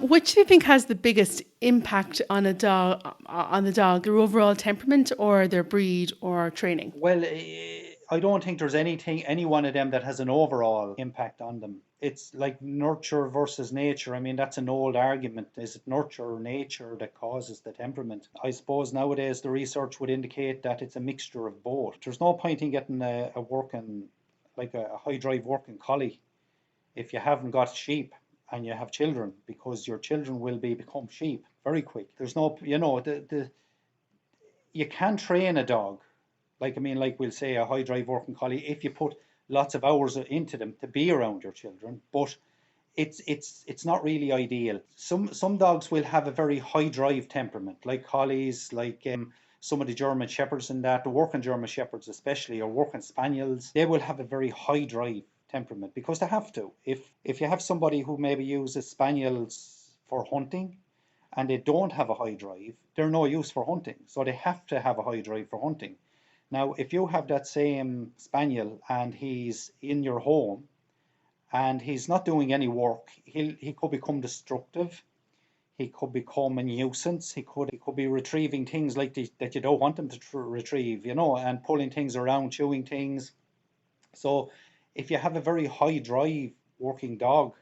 Which do you think has the biggest impact on a dog, their overall temperament or their breed or training? Well, I don't think there's any one of them that has an overall impact on them. It's like nurture versus nature. I mean, that's an old argument. Is it nurture or nature that causes the temperament? I suppose nowadays the research would indicate that it's a mixture of both. There's no point in getting a working, like a high drive working collie if you haven't got sheep and you have children, because your children will become sheep very quick. There's no, you can train a dog, like, I mean, like we'll say a high drive working collie, if you put lots of hours into them to be around your children, but it's not really ideal. Some dogs will have a very high drive temperament, like collies, like some of the German shepherds and that, the working German shepherds especially, or working spaniels, they will have a very high drive temperament because they have to. If you have somebody who maybe uses spaniels for hunting and they don't have a high drive, they're no use for hunting. So they have to have a high drive for hunting. Now, if you have that same spaniel and he's in your home and he's not doing any work, he could become destructive. He could become a nuisance. He could be retrieving things like that you don't want him to retrieve, and pulling things around, chewing things. So if you have a very high drive working dog,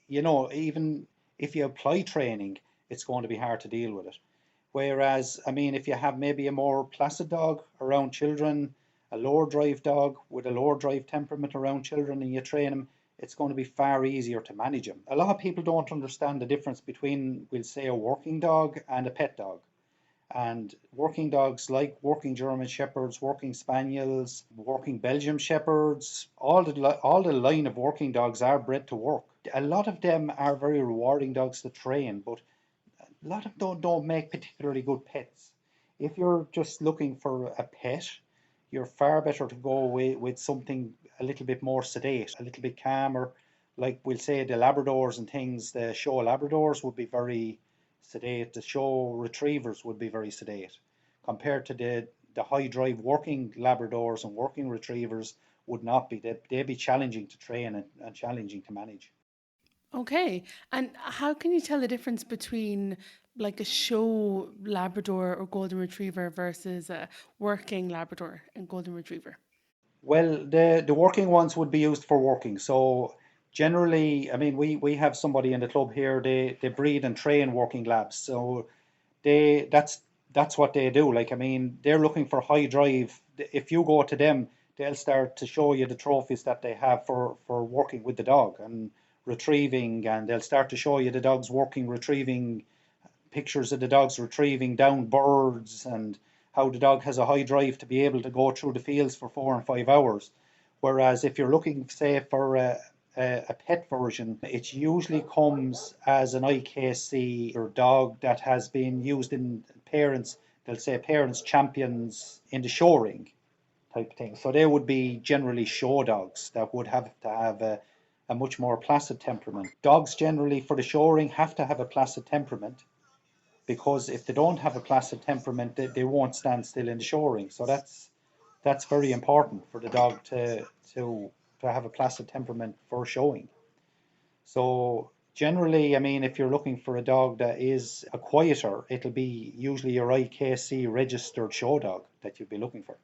even if you apply training, it's going to be hard to deal with it. Whereas, I mean, if you have maybe a more placid dog around children, a lower drive dog with a lower drive temperament around children, and you train them, it's going to be far easier to manage them. A lot of people don't understand the difference between, we'll say, a working dog and a pet dog. And working dogs like working German Shepherds, working Spaniels, working Belgian Shepherds, all the line of working dogs are bred to work. A lot of them are very rewarding dogs to train, but a lot of them don't make particularly good pets. If you're just looking for a pet, you're far better to go with something a little bit more sedate, a little bit calmer. Like we'll say the Labradors and things, the show Labradors would be very sedate, the show Retrievers would be very sedate, compared to the high drive working Labradors and working Retrievers would not be. They'd be challenging to train and challenging to manage. Okay. And how can you tell the difference between like a show Labrador or Golden Retriever versus a working Labrador and Golden Retriever? Well, the working ones would be used for working. So generally, I mean, we have somebody in the club here. They breed and train working labs. So that's what they do. Like, I mean, they're looking for high drive. If you go to them, they'll start to show you the trophies that they have for working with the dog and retrieving, and they'll start to show you the dogs working, retrieving, pictures of the dogs retrieving down birds, and how the dog has a high drive to be able to go through the fields for 4 and 5 hours. Whereas if you're looking, say, for a pet version, it usually comes as an IKC or dog that has been used in parents, they'll say parents champions in the show ring type thing. So they would be generally show dogs that would have to have a much more placid temperament. Dogs generally for the show ring have to have a placid temperament, because if they don't have a placid temperament, they won't stand still in the shoring. So that's very important for the dog to have a placid temperament for showing. So generally, I mean, if you're looking for a dog that is a quieter, it'll be usually your IKC registered show dog that you'd be looking for.